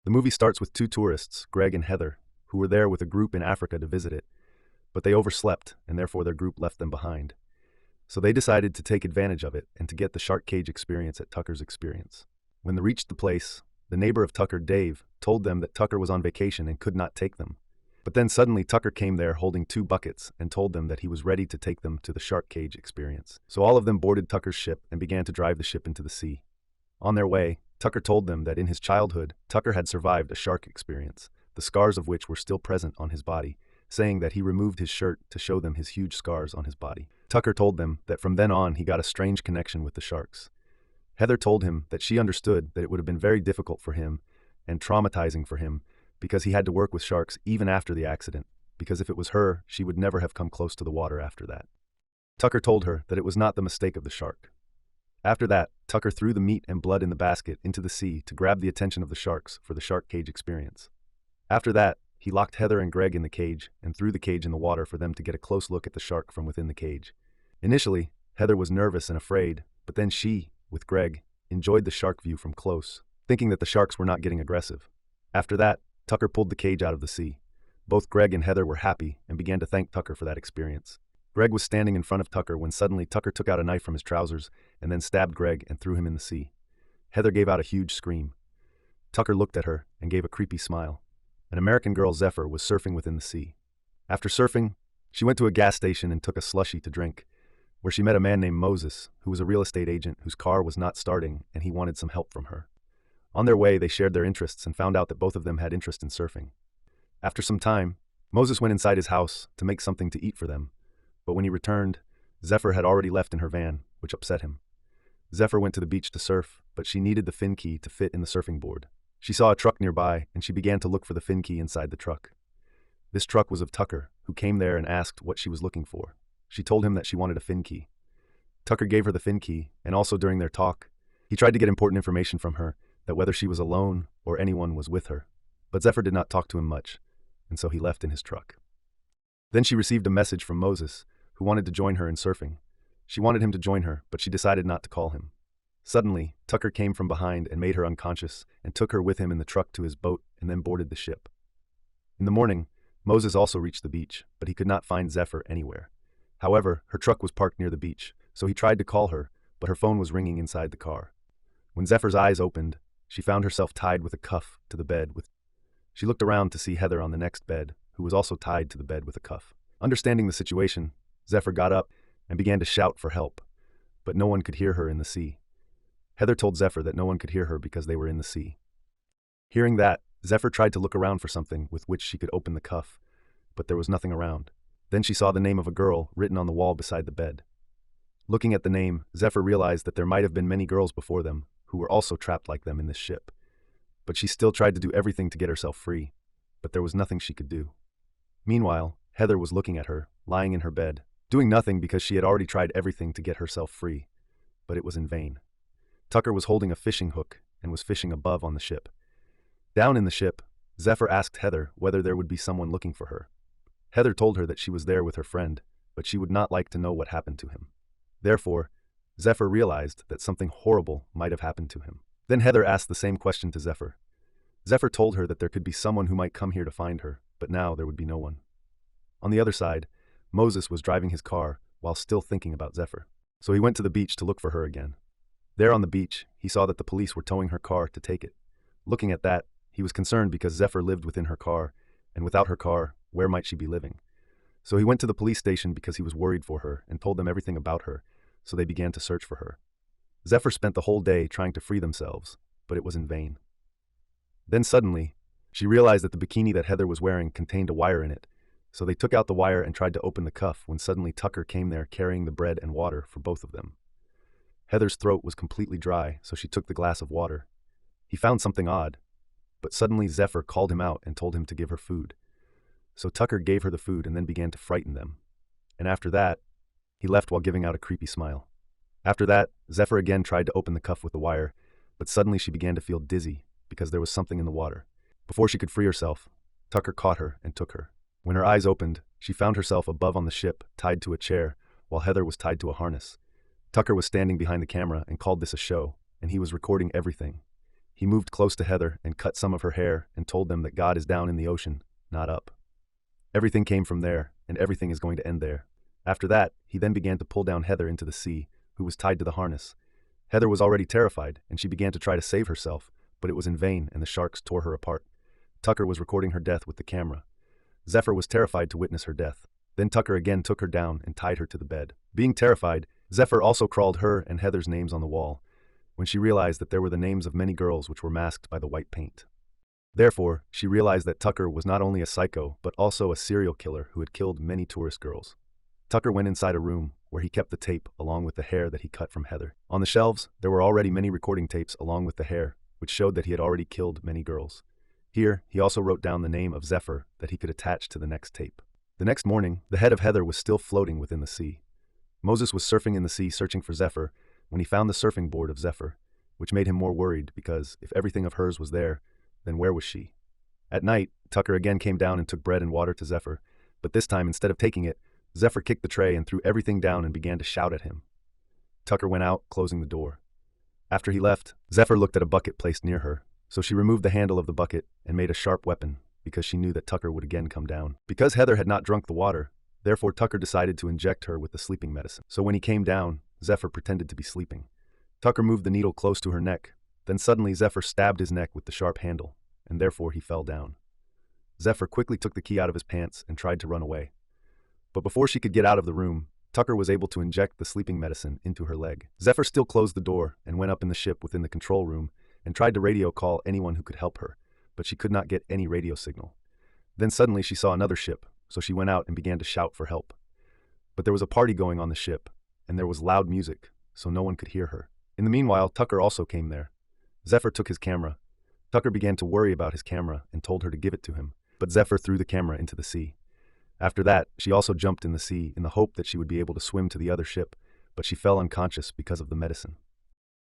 The movie starts with two tourists, Greg and Heather, who were there with a group in Africa to visit it, but they overslept and therefore their group left them behind. So they decided to take advantage of it and to get the shark cage experience at Tucker's experience. When they reached the place, the neighbor of Tucker, Dave, told them that Tucker was on vacation and could not take them. But then suddenly Tucker came there holding two buckets and told them that he was ready to take them to the shark cage experience. So all of them boarded Tucker's ship and began to drive the ship into the sea. On their way, Tucker told them that in his childhood, Tucker had survived a shark experience, the scars of which were still present on his body, saying that he removed his shirt to show them his huge scars on his body. Tucker told them that from then on he got a strange connection with the sharks. Heather told him that she understood that it would have been very difficult for him and traumatizing for him because he had to work with sharks even after the accident, because if it was her, she would never have come close to the water after that. Tucker told her that it was not the mistake of the shark. After that, Tucker threw the meat and blood in the basket into the sea to grab the attention of the sharks for the shark cage experience. After that, he locked Heather and Greg in the cage and threw the cage in the water for them to get a close look at the shark from within the cage. Initially, Heather was nervous and afraid, but then she, with Greg, enjoyed the shark view from close, thinking that the sharks were not getting aggressive. After that, Tucker pulled the cage out of the sea. Both Greg and Heather were happy and began to thank Tucker for that experience. Greg was standing in front of Tucker when suddenly Tucker took out a knife from his trousers and then stabbed Greg and threw him in the sea. Heather gave out a huge scream. Tucker looked at her and gave a creepy smile. An American girl, Zephyr, was surfing within the sea. After surfing, she went to a gas station and took a slushie to drink, where she met a man named Moses, who was a real estate agent whose car was not starting and he wanted some help from her. On their way, they shared their interests and found out that both of them had interest in surfing. After some time, Moses went inside his house to make something to eat for them, but when he returned, Zephyr had already left in her van, which upset him. Zephyr went to the beach to surf, but she needed the fin key to fit in the surfing board. She saw a truck nearby, and she began to look for the fin key inside the truck. This truck was of Tucker, who came there and asked what she was looking for. She told him that she wanted a fin key. Tucker gave her the fin key, and also during their talk, he tried to get important information from her, that whether she was alone or anyone was with her. But Zephyr did not talk to him much, and so he left in his truck. Then she received a message from Moses, who wanted to join her in surfing. She wanted him to join her, but she decided not to call him. Suddenly, Tucker came from behind and made her unconscious and took her with him in the truck to his boat and then boarded the ship. In the morning, Moses also reached the beach, but he could not find Zephyr anywhere. However, her truck was parked near the beach, so he tried to call her, but her phone was ringing inside the car. When Zephyr's eyes opened, she found herself tied with a cuff to the bed. She looked around to see Heather on the next bed, who was also tied to the bed with a cuff. Understanding the situation, Zephyr got up and began to shout for help, but no one could hear her in the sea. Heather told Zephyr that no one could hear her because they were in the sea. Hearing that, Zephyr tried to look around for something with which she could open the cuff, but there was nothing around. Then she saw the name of a girl written on the wall beside the bed. Looking at the name, Zephyr realized that there might have been many girls before them who were also trapped like them in this ship. But she still tried to do everything to get herself free, but there was nothing she could do. Meanwhile, Heather was looking at her, lying in her bed, doing nothing because she had already tried everything to get herself free, but it was in vain. Tucker was holding a fishing hook and was fishing above on the ship. Down in the ship, Zephyr asked Heather whether there would be someone looking for her. Heather told her that she was there with her friend, but she would not like to know what happened to him. Therefore, Zephyr realized that something horrible might have happened to him. Then Heather asked the same question to Zephyr. Zephyr told her that there could be someone who might come here to find her, but now there would be no one. On the other side, Moses was driving his car while still thinking about Zephyr. So he went to the beach to look for her again. There on the beach, he saw that the police were towing her car to take it. Looking at that, he was concerned because Zephyr lived within her car, and without her car, where might she be living? So he went to the police station because he was worried for her and told them everything about her, so they began to search for her. Zephyr spent the whole day trying to free themselves, but it was in vain. Then suddenly, she realized that the bikini that Heather was wearing contained a wire in it, so they took out the wire and tried to open the cuff when suddenly Tucker came there carrying the bread and water for both of them. Heather's throat was completely dry, so she took the glass of water. He found something odd, but suddenly Zephyr called him out and told him to give her food. So Tucker gave her the food and then began to frighten them. And after that, he left while giving out a creepy smile. After that, Zephyr again tried to open the cuff with the wire, but suddenly she began to feel dizzy because there was something in the water. Before she could free herself, Tucker caught her and took her. When her eyes opened, she found herself above on the ship, tied to a chair, while Heather was tied to a harness. Tucker was standing behind the camera and called this a show, and he was recording everything. He moved close to Heather and cut some of her hair and told them that God is down in the ocean, not up. Everything came from there, and everything is going to end there. After that, he then began to pull down Heather into the sea, who was tied to the harness. Heather was already terrified, and she began to try to save herself, but it was in vain, and the sharks tore her apart. Tucker was recording her death with the camera. Zephyr was terrified to witness her death. Then Tucker again took her down and tied her to the bed. Being terrified, Zephyr also crawled her and Heather's names on the wall, when she realized that there were the names of many girls which were masked by the white paint. Therefore, she realized that Tucker was not only a psycho, but also a serial killer who had killed many tourist girls. Tucker went inside a room, where he kept the tape along with the hair that he cut from Heather. On the shelves, there were already many recording tapes along with the hair, which showed that he had already killed many girls. Here, he also wrote down the name of Zephyr that he could attach to the next tape. The next morning, the head of Heather was still floating within the sea. Moses was surfing in the sea searching for Zephyr when he found the surfing board of Zephyr, which made him more worried because if everything of hers was there, then where was she? At night, Tucker again came down and took bread and water to Zephyr, but this time instead of taking it, Zephyr kicked the tray and threw everything down and began to shout at him. Tucker went out, closing the door. After he left, Zephyr looked at a bucket placed near her, so she removed the handle of the bucket and made a sharp weapon because she knew that Tucker would again come down. Because Heather had not drunk the water, therefore Tucker decided to inject her with the sleeping medicine. So when he came down, Zephyr pretended to be sleeping. Tucker moved the needle close to her neck. Then suddenly Zephyr stabbed his neck with the sharp handle, and therefore he fell down. Zephyr quickly took the key out of his pants and tried to run away. But before she could get out of the room, Tucker was able to inject the sleeping medicine into her leg. Zephyr still closed the door and went up in the ship within the control room and tried to radio call anyone who could help her, but she could not get any radio signal. Then suddenly she saw another ship, so she went out and began to shout for help. But there was a party going on the ship, and there was loud music, so no one could hear her. In the meanwhile, Tucker also came there. Zephyr took his camera. Tucker began to worry about his camera and told her to give it to him, but Zephyr threw the camera into the sea. After that, she also jumped in the sea in the hope that she would be able to swim to the other ship, but she fell unconscious because of the medicine.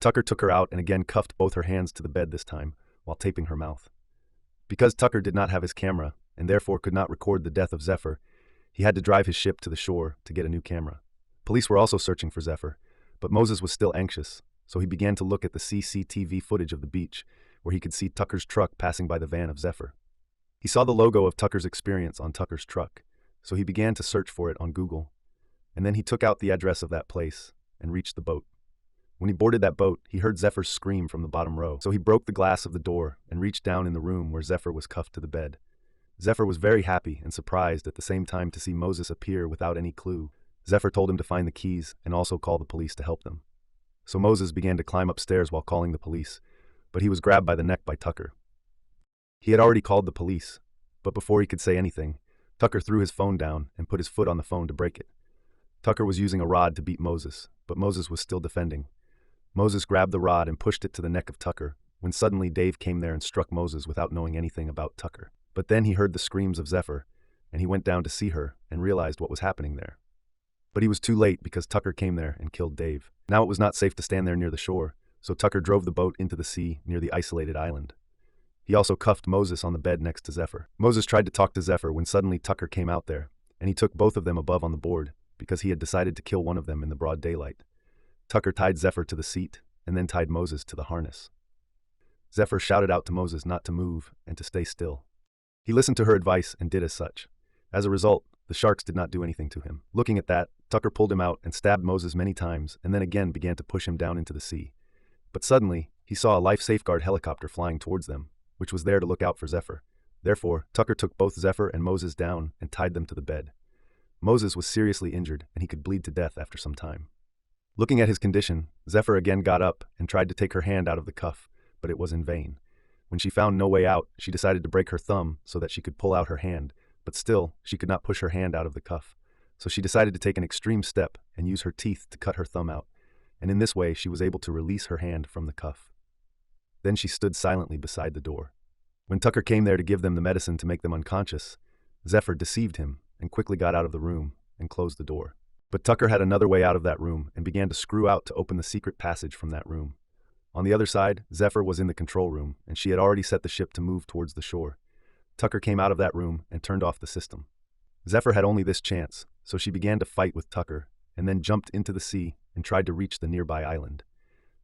Tucker took her out and again cuffed both her hands to the bed this time, while taping her mouth. Because Tucker did not have his camera, and therefore could not record the death of Zephyr, he had to drive his ship to the shore to get a new camera. Police were also searching for Zephyr, but Moses was still anxious, so he began to look at the CCTV footage of the beach, where he could see Tucker's truck passing by the van of Zephyr. He saw the logo of Tucker's Experience on Tucker's truck, so he began to search for it on Google, and then he took out the address of that place and reached the boat. When he boarded that boat, he heard Zephyr's scream from the bottom row, so he broke the glass of the door and reached down in the room where Zephyr was cuffed to the bed. Zephyr was very happy and surprised at the same time to see Moses appear without any clue. Zephyr told him to find the keys and also call the police to help them. So Moses began to climb upstairs while calling the police, but he was grabbed by the neck by Tucker. He had already called the police, but before he could say anything, Tucker threw his phone down and put his foot on the phone to break it. Tucker was using a rod to beat Moses, but Moses was still defending. Moses grabbed the rod and pushed it to the neck of Tucker, when suddenly Dave came there and struck Moses without knowing anything about Tucker. But then he heard the screams of Zephyr, and he went down to see her and realized what was happening there. But he was too late because Tucker came there and killed Dave. Now it was not safe to stand there near the shore, so Tucker drove the boat into the sea near the isolated island. He also cuffed Moses on the bed next to Zephyr. Moses tried to talk to Zephyr when suddenly Tucker came out there, and he took both of them above on the board because he had decided to kill one of them in the broad daylight. Tucker tied Zephyr to the seat and then tied Moses to the harness. Zephyr shouted out to Moses not to move and to stay still. He listened to her advice and did as such. As a result, the sharks did not do anything to him. Looking at that, Tucker pulled him out and stabbed Moses many times and then again began to push him down into the sea. But suddenly, he saw a life safeguard helicopter flying towards them, which was there to look out for Zephyr. Therefore, Tucker took both Zephyr and Moses down and tied them to the bed. Moses was seriously injured and he could bleed to death after some time. Looking at his condition, Zephyr again got up and tried to take her hand out of the cuff, but it was in vain. When she found no way out, she decided to break her thumb so that she could pull out her hand, but still, she could not push her hand out of the cuff. So she decided to take an extreme step and use her teeth to cut her thumb out, and in this way she was able to release her hand from the cuff. Then she stood silently beside the door. When Tucker came there to give them the medicine to make them unconscious, Zephyr deceived him and quickly got out of the room and closed the door. But Tucker had another way out of that room and began to screw out to open the secret passage from that room. On the other side, Zephyr was in the control room, and she had already set the ship to move towards the shore. Tucker came out of that room and turned off the system. Zephyr had only this chance, so she began to fight with Tucker, and then jumped into the sea and tried to reach the nearby island.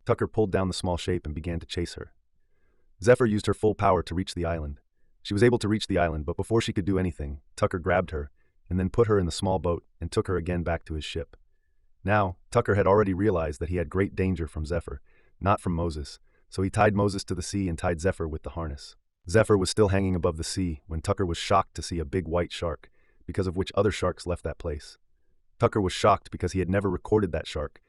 Tucker pulled down the small shape and began to chase her. Zephyr used her full power to reach the island. She was able to reach the island, but before she could do anything, Tucker grabbed her and then put her in the small boat and took her again back to his ship. Now, Tucker had already realized that he had great danger from Zephyr, not from Moses, so he tied Moses to the sea and tied Zephyr with the harness. Zephyr was still hanging above the sea when Tucker was shocked to see a big white shark, because of which other sharks left that place. Tucker was shocked because he had never recorded that shark,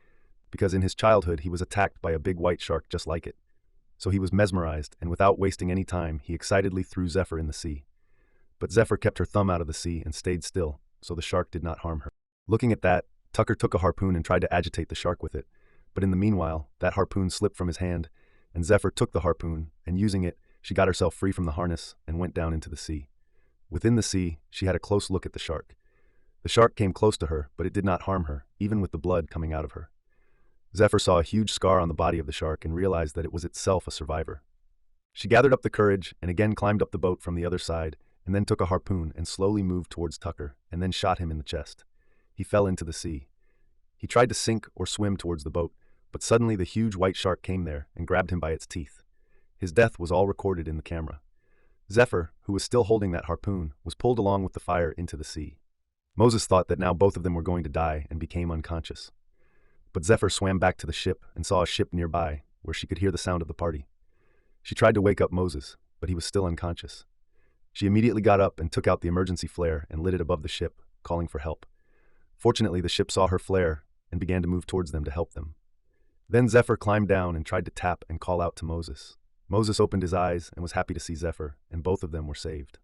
because in his childhood he was attacked by a big white shark just like it. So he was mesmerized, and without wasting any time, he excitedly threw Zephyr in the sea. But Zephyr kept her thumb out of the sea and stayed still, so the shark did not harm her. Looking at that, Tucker took a harpoon and tried to agitate the shark with it, but in the meanwhile, that harpoon slipped from his hand, and Zephyr took the harpoon, and using it, she got herself free from the harness and went down into the sea. Within the sea, she had a close look at the shark. The shark came close to her, but it did not harm her, even with the blood coming out of her. Zephyr saw a huge scar on the body of the shark and realized that it was itself a survivor. She gathered up the courage and again climbed up the boat from the other side, and then took a harpoon and slowly moved towards Tucker, and then shot him in the chest. He fell into the sea. He tried to sink or swim towards the boat, but suddenly the huge white shark came there and grabbed him by its teeth. His death was all recorded in the camera. Zephyr, who was still holding that harpoon, was pulled along with the fire into the sea. Moses thought that now both of them were going to die and became unconscious. But Zephyr swam back to the ship and saw a ship nearby, where she could hear the sound of the party. She tried to wake up Moses, but he was still unconscious. She immediately got up and took out the emergency flare and lit it above the ship, calling for help. Fortunately, the ship saw her flare and began to move towards them to help them. Then Zephyr climbed down and tried to tap and call out to Moses. Moses opened his eyes and was happy to see Zephyr, and both of them were saved.